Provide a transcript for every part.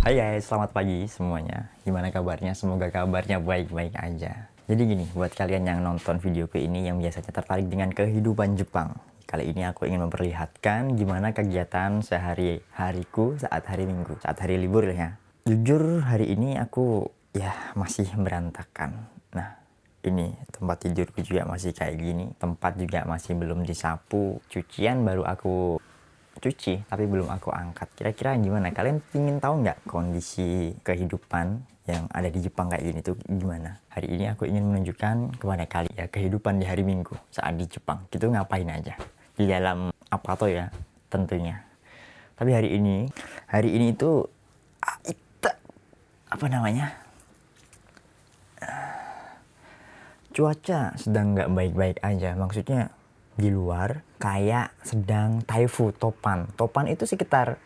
Hai guys, selamat pagi semuanya. Gimana kabarnya? Semoga kabarnya baik-baik aja. Jadi gini, buat kalian yang nonton videoku ini yang biasanya tertarik dengan kehidupan Jepang, kali ini aku ingin memperlihatkan gimana kegiatan sehari-hariku saat hari Minggu, saat hari libur ya. Jujur hari ini aku masih berantakan. Nah, ini tempat tidurku juga masih kayak gini, tempat juga masih belum disapu, cucian baru aku cuci tapi belum aku angkat. Kira-kira gimana? Kalian ingin tahu nggak kondisi kehidupan yang ada di Jepang kayak gini tuh gimana? Hari ini aku ingin menunjukkan kepada kalian ya kehidupan di hari Minggu saat di Jepang. Gitu ngapain aja di dalam apa tuh ya tentunya. Tapi hari ini itu apa namanya? Cuaca sedang nggak baik-baik aja. Maksudnya di luar kayak sedang Taifu Topan. Topan itu sekitar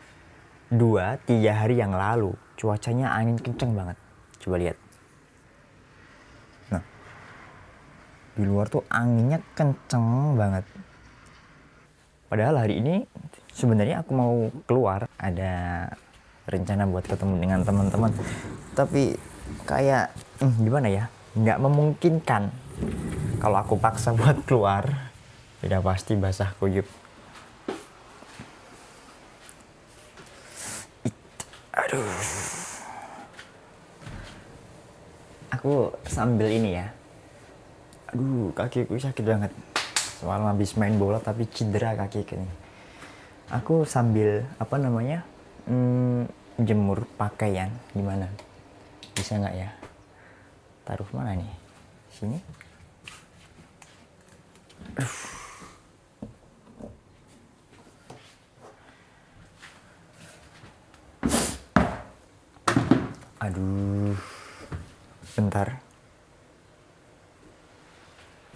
2-3 hari yang lalu. Cuacanya angin kenceng banget. Coba lihat. Nah, di luar tuh anginnya kenceng banget. Padahal hari ini sebenarnya aku mau keluar. Ada rencana buat ketemu dengan teman-teman. Tapi kayak gimana ya? Nggak memungkinkan. Kalau aku paksa buat keluar, udah pasti basah kuyup. Aduh. Aku sambil ini ya. Aduh, kakiku sakit banget. Semalam habis main bola tapi cedera kaki ini. Aku sambil jemur pakaian. Gimana? Bisa nggak ya? Taruh mana nih? Sini? Aduh. Bentar.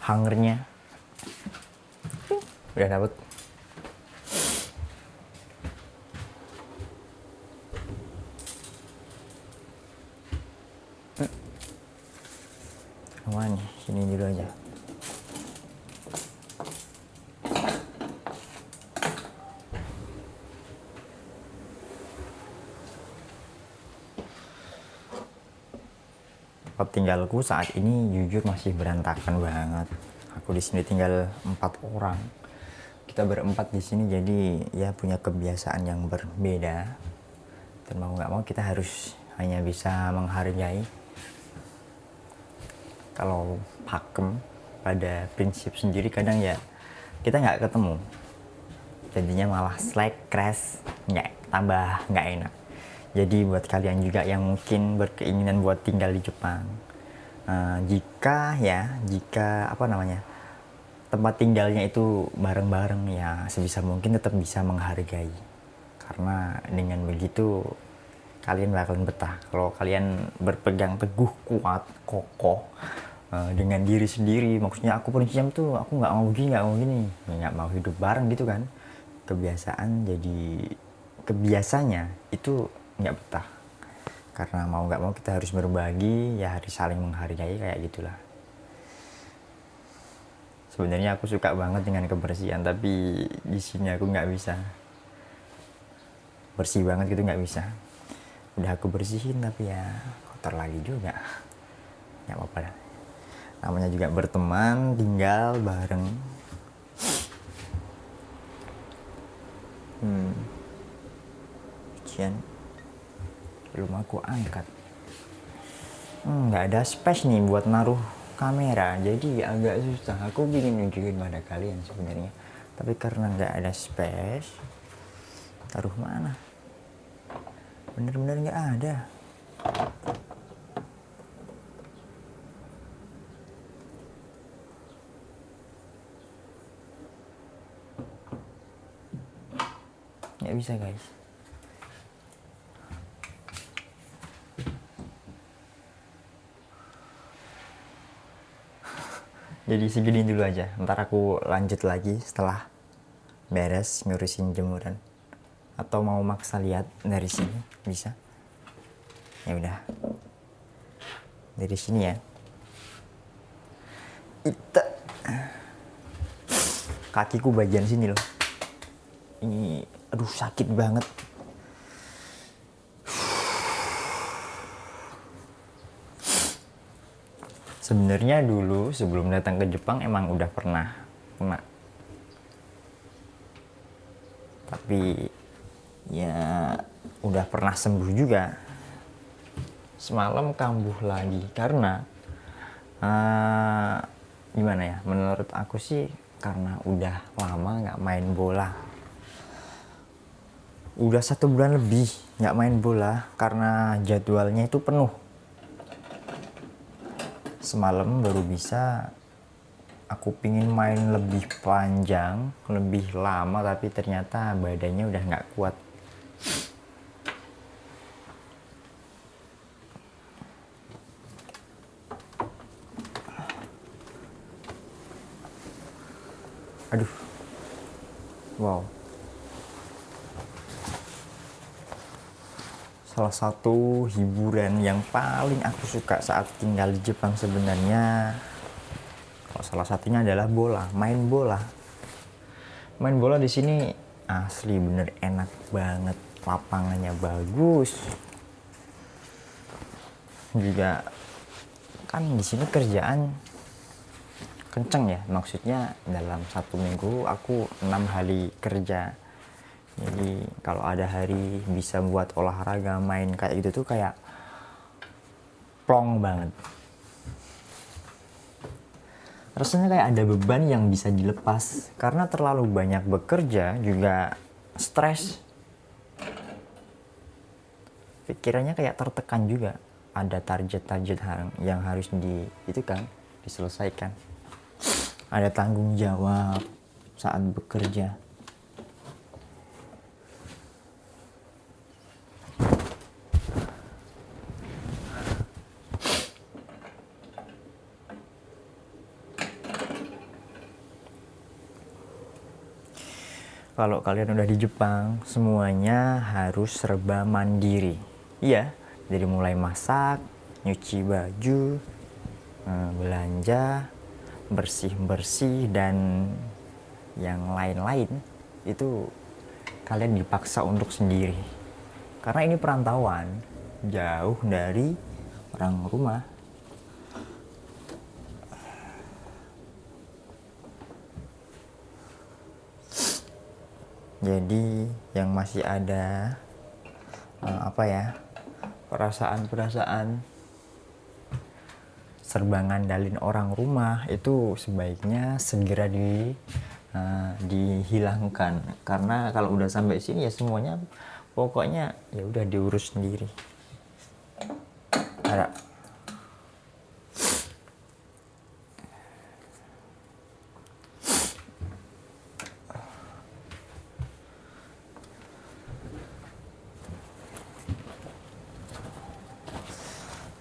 Hangernya. Udah dapet. Kemana nih? Sini dulu aja. Tempat tinggalku saat ini jujur masih berantakan banget. Aku di sini tinggal 4 orang. Kita berempat di sini jadi ya punya kebiasaan yang berbeda. Dan mau nggak mau kita harus hanya bisa menghargai. Kalau pakem pada prinsip sendiri kadang ya kita nggak ketemu. Jadinya malah slack, crash, tambah nggak enak. Jadi buat kalian juga yang mungkin berkeinginan buat tinggal di Jepang, jika tempat tinggalnya itu bareng-bareng ya sebisa mungkin tetap bisa menghargai. Karena dengan begitu kalian bakalan betah. Kalau kalian berpegang teguh, kuat, kokoh dengan diri sendiri, maksudnya aku prinsipnya tuh aku nggak mau gini, nggak mau hidup bareng gitu kan. Kebiasanya itu nggak betah. Karena mau nggak mau kita harus berbagi, ya harus saling menghargai kayak gitulah. Sebenarnya aku suka banget dengan kebersihan, tapi di sini aku nggak bisa bersih banget gitu, nggak bisa. Udah aku bersihin tapi ya kotor lagi juga. Nggak apa-apa lah. Namanya juga berteman, tinggal bareng. Cucian belum aku angkat. Nggak ada space nih buat naruh kamera, jadi agak susah. Aku ingin nunjukin pada kalian sebenarnya, tapi karena nggak ada space, taruh mana? Bener-bener nggak ada. Nggak bisa guys. Jadi segini dulu aja. Ntar aku lanjut lagi setelah beres ngurusin jemuran. Atau mau maksa lihat dari sini bisa? Ya udah. Dari sini ya. Kakiku bagian sini loh. Ini aduh sakit banget. Sebenarnya dulu sebelum datang ke Jepang emang udah pernah kena, tapi ya udah pernah sembuh juga. Semalam kambuh lagi karena gimana ya, menurut aku sih karena udah lama nggak main bola, udah 1 bulan lebih nggak main bola karena jadwalnya itu penuh. Semalam baru bisa, aku pingin main lebih panjang, lebih lama, tapi ternyata badannya udah nggak kuat. Aduh, wow. Salah satu hiburan yang paling aku suka saat tinggal di Jepang sebenarnya, kalau salah satunya adalah bola, main bola. Main bola di sini asli bener enak banget, lapangannya bagus. Juga kan di sini kerjaan kenceng ya, maksudnya dalam 1 minggu aku 6 hari kerja. Jadi kalau ada hari bisa buat olahraga, main kayak gitu tuh kayak plong banget. Rasanya kayak ada beban yang bisa dilepas, karena terlalu banyak bekerja juga stres. Pikirannya kayak tertekan juga, ada target-target yang harus diselesaikan. Ada tanggung jawab saat bekerja. Kalau kalian udah di Jepang, semuanya harus serba mandiri. Iya, dari mulai masak, nyuci baju, belanja, bersih-bersih, dan yang lain-lain itu kalian dipaksa untuk sendiri. Karena ini perantauan, jauh dari orang rumah. Jadi yang masih ada perasaan-perasaan serba ngandalin orang rumah itu sebaiknya segera dihilangkan. Karena kalau udah sampai sini ya semuanya pokoknya ya udah diurus sendiri. Ada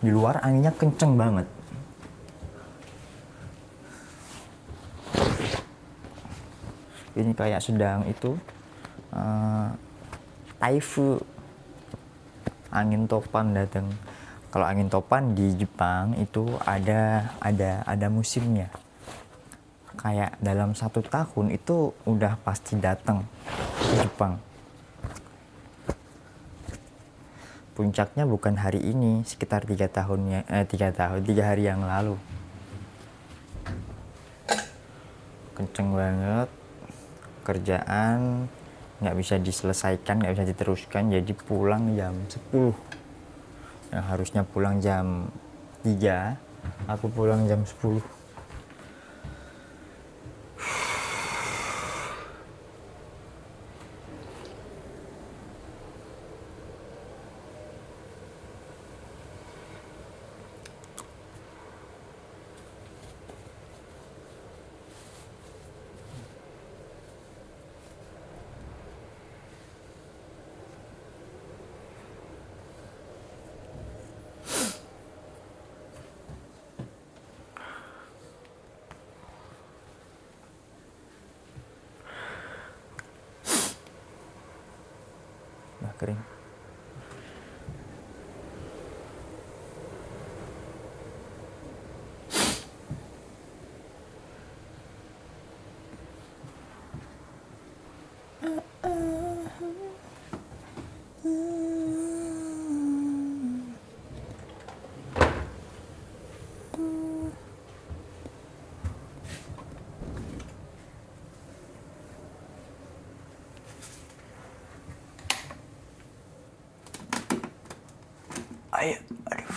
di luar anginnya kenceng banget. Ini kayak sedang itu typhoon, angin topan datang. Kalau angin topan di Jepang itu ada musimnya. Kayak dalam 1 tahun itu udah pasti datang ke Jepang. Puncaknya bukan hari ini, sekitar 3 hari yang lalu. Kenceng banget, kerjaan nggak bisa diselesaikan, nggak bisa diteruskan, jadi pulang jam 10. Yang harusnya pulang jam 3, aku pulang jam 10. Udah kering. Ayo, aduh.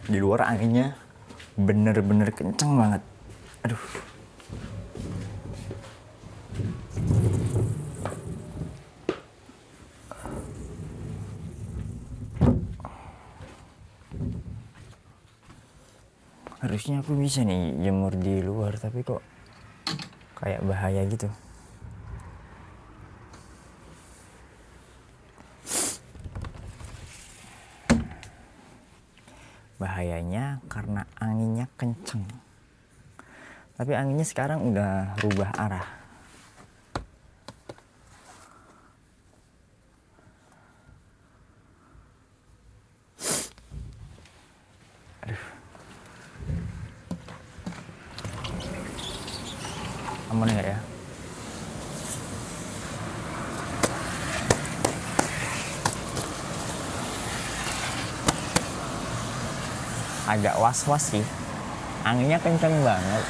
Di luar anginnya bener-bener kenceng banget. Aduh. Harusnya aku bisa nih jemur di luar, tapi kok kayak bahaya gitu. Bahayanya karena anginnya kenceng. Tapi anginnya sekarang udah rubah arah. Aduh. Aman nggak ya? Agak was-was sih. Anginnya kenceng banget.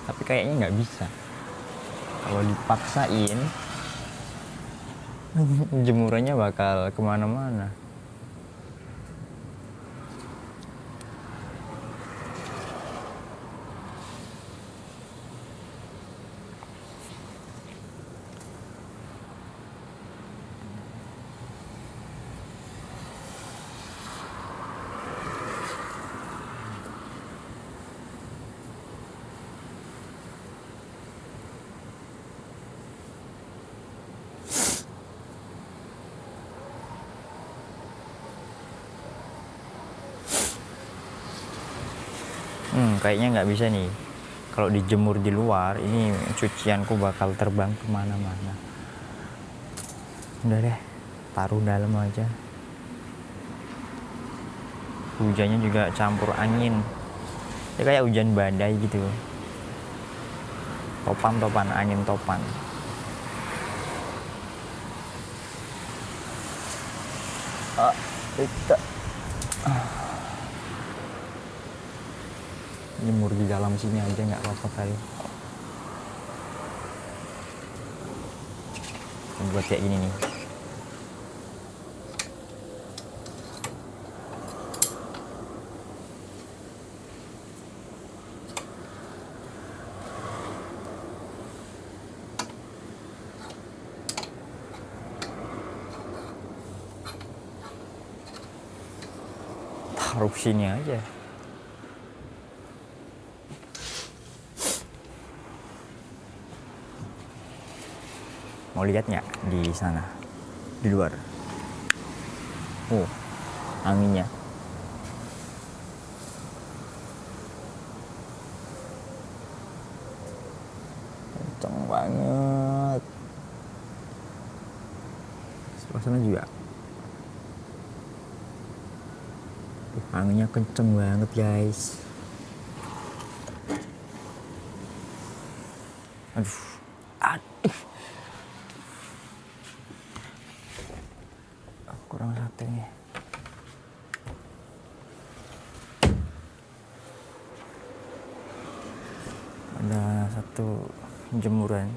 Tapi kayaknya nggak bisa. Kalau dipaksain, jemurannya bakal kemana-mana. Kayaknya nggak bisa nih. Kalau dijemur di luar, ini cucianku bakal terbang kemana-mana. Udah deh, taruh dalam aja. Hujannya juga campur angin. Ya kayak hujan badai gitu. Topan-topan, angin topan. Kita jemur di dalam sini aja nggak apa-apa kali. Buat kayak gini nih. Taruh sini aja. Mau lihat nggak di sana, di luar? Oh, anginnya. Kenceng banget. Sebelah sana juga. Anginnya kenceng banget, guys. Aduh. Kurang satu nih. Ada satu jemuran.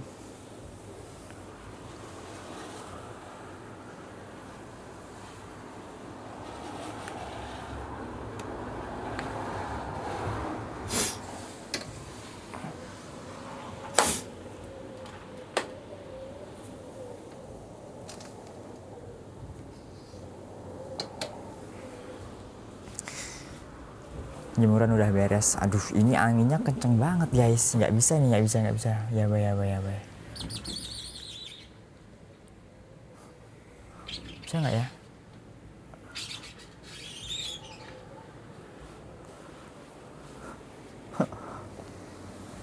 Jemuran udah beres. Aduh, ini anginnya kenceng banget, guys. Nggak bisa nih, nggak bisa. Ya bay. Bisa nggak ya?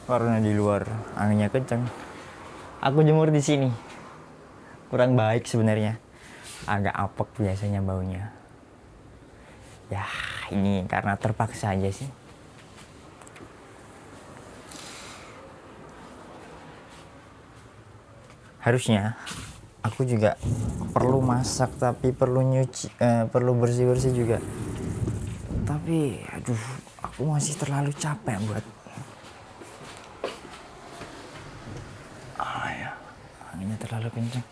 Karena di luar anginnya kenceng. Aku jemur di sini. Kurang baik sebenarnya. Agak apek biasanya baunya. Ya, ini karena terpaksa aja sih. Harusnya aku juga perlu masak, tapi perlu nyuci, perlu bersih-bersih juga. Tapi aduh, aku masih terlalu capek buat ya, anginnya terlalu kencang.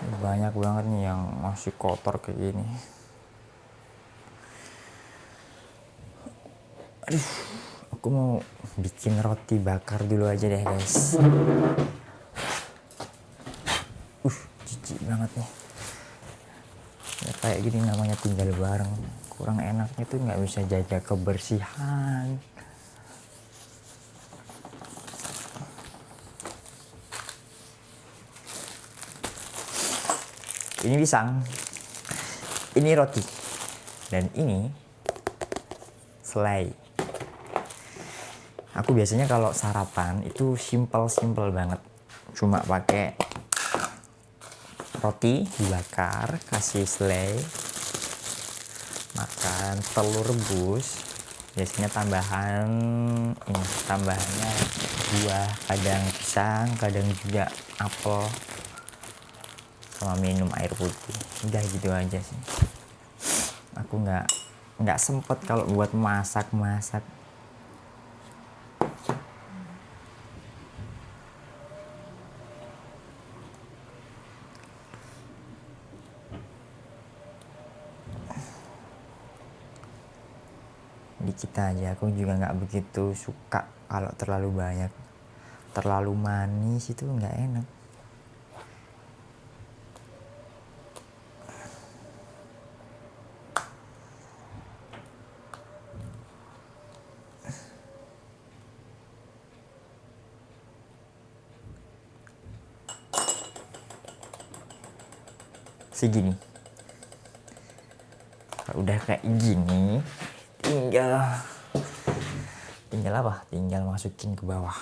Banyak banget nih yang masih kotor kayak gini. Aduh, aku mau bikin roti bakar dulu aja deh guys. Jijik banget nih. Ya, kayak gini namanya tinggal bareng. Kurang enaknya tuh nggak bisa jaga kebersihan. Ini pisang, ini roti, dan ini selai. Aku biasanya kalau sarapan itu simple banget, cuma pakai roti dibakar, kasih selai, makan telur rebus. Biasanya tambahannya buah, kadang pisang, kadang juga apel, sama minum air putih. Udah gitu aja sih. Aku nggak sempet kalau buat masak. Dikit aja, aku juga nggak begitu suka kalau terlalu banyak. Terlalu manis itu nggak enak. Segini. Kalau udah kayak gini, tinggal apa? Tinggal masukin ke bawah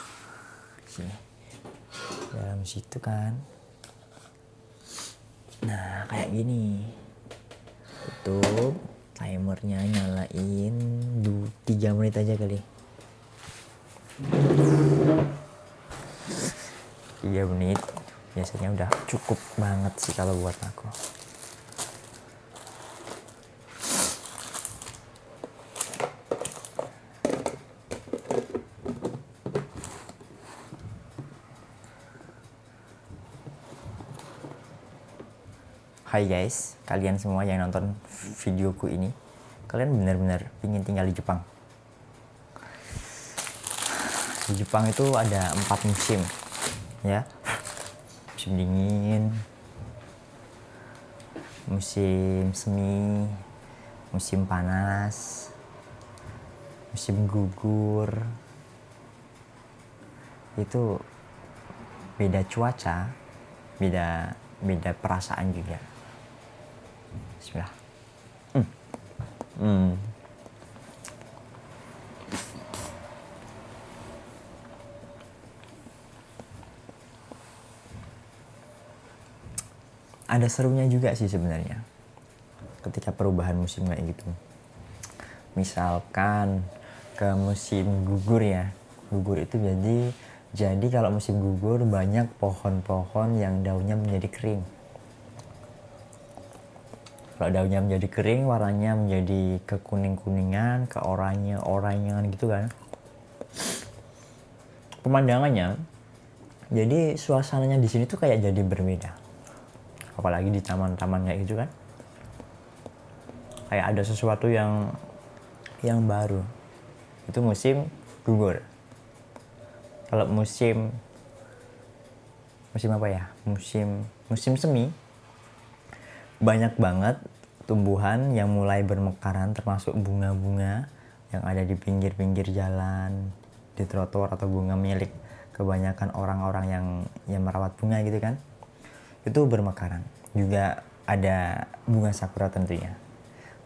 sini, dalam situ kan. Nah kayak gini, tutup, timernya nyalain 3 menit aja kali. 3 menit biasanya udah cukup banget sih kalau buat aku. Hai guys, kalian semua yang nonton videoku ini, kalian benar-benar ingin tinggal di Jepang? Di Jepang itu ada 4 musim, ya. Musim dingin, musim semi, musim panas, musim gugur. Itu beda cuaca, beda perasaan juga. Bismillah. Ada serunya juga sih sebenarnya ketika perubahan musim kayak gitu. Misalkan ke musim gugur ya. Gugur itu jadi kalau musim gugur banyak pohon-pohon yang daunnya menjadi kering. Kalau daunnya menjadi kering, warnanya menjadi kekuning-kuningan, keoranye-oranyan gitu kan. Pemandangannya, jadi suasananya di sini tuh kayak jadi berbeda. Apalagi di taman-taman kayak gitu kan. Kayak ada sesuatu yang baru. Itu musim gugur. Kalau musim apa ya? Musim semi, banyak banget tumbuhan yang mulai bermekaran, termasuk bunga-bunga yang ada di pinggir-pinggir jalan, di trotoar, atau bunga milik kebanyakan orang-orang yang merawat bunga gitu kan. Itu bermekaran. Juga ada bunga sakura tentunya.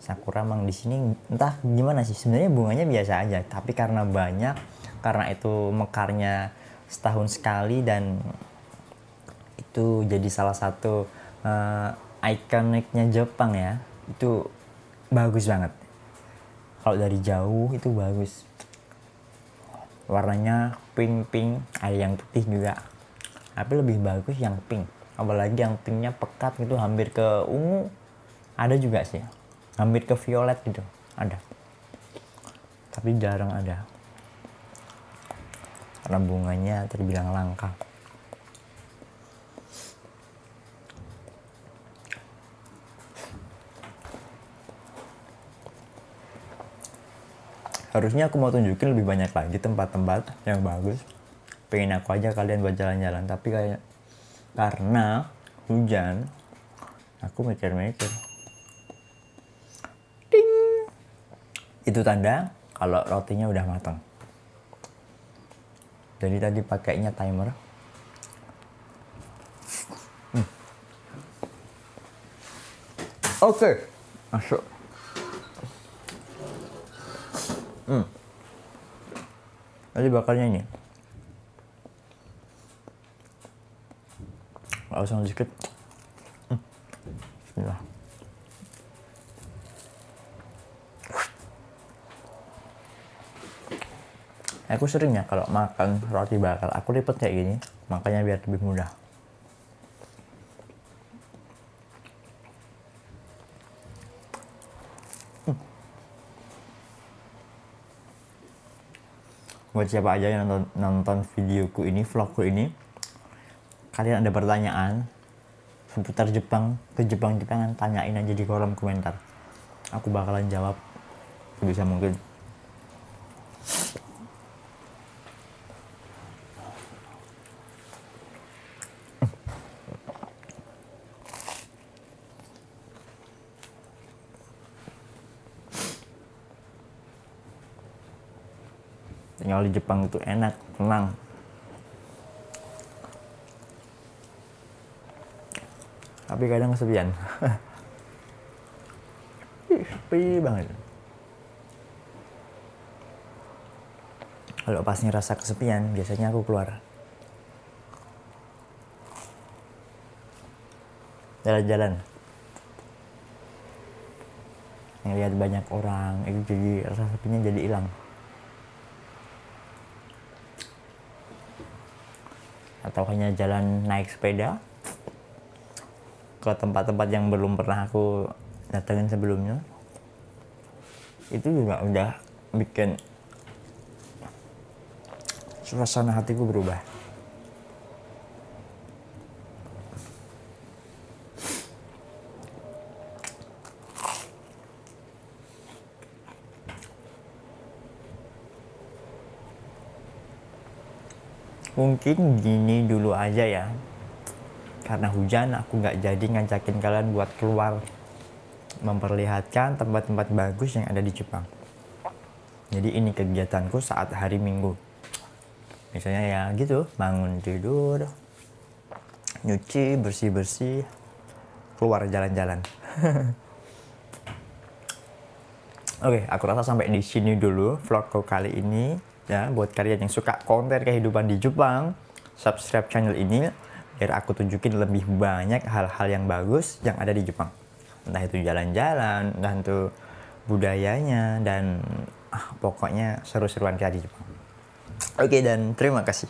Sakura emang di sini entah gimana sih, sebenarnya bunganya biasa aja, tapi karena itu mekarnya setahun sekali, dan itu jadi salah satu ikoniknya Jepang ya. Itu bagus banget. Kalau dari jauh itu bagus. Warnanya pink, ada yang putih juga. Tapi lebih bagus yang pink. Apalagi yang pinknya pekat gitu, hampir ke ungu. Ada juga sih. Hampir ke violet gitu. Ada. Tapi jarang ada. Karena bunganya terbilang langka. Harusnya aku mau tunjukin lebih banyak lagi tempat-tempat yang bagus. Pengen aku aja kalian buat jalan-jalan, tapi kayak karena hujan, aku mikir-mikir. Ding. Itu tanda kalau rotinya udah matang. Jadi tadi pakainya timer. Oke, masuk. Tadi bakalnya ini. Langsung sedikit. Bismillah. Aku sering ya kalau makan roti bakar, aku lipat kayak gini, makanya biar lebih mudah. Buat siapa aja yang nonton videoku ini, vlogku ini, kalian ada pertanyaan seputar Jepang, ke Jepang-Jepangan, tanyain aja di kolom komentar. Aku bakalan jawab sebisa mungkin. Tinggal di Jepang itu enak, tenang. Tapi kadang kesepian. Sepi banget. Kalau pas ngerasa kesepian, biasanya aku keluar. Jalan-jalan. Ngeliat banyak orang, itu jadi rasa sepinya jadi hilang. Atau hanya jalan naik sepeda ke tempat-tempat yang belum pernah aku datengin sebelumnya, itu juga udah bikin suasana hatiku berubah. Mungkin gini dulu aja ya, karena hujan aku nggak jadi ngajakin kalian buat keluar memperlihatkan tempat-tempat bagus yang ada di Jepang. Jadi ini kegiatanku saat hari Minggu. Misalnya ya gitu, bangun tidur, nyuci, bersih-bersih, keluar jalan-jalan. Oke, aku rasa sampai di sini dulu vlogku kali ini. Ya, buat kalian yang suka konten kehidupan di Jepang, subscribe channel ini biar aku tunjukin lebih banyak hal-hal yang bagus yang ada di Jepang. Entah itu jalan-jalan, entah itu budayanya, dan pokoknya seru-seruan kayak di Jepang. Oke, dan terima kasih.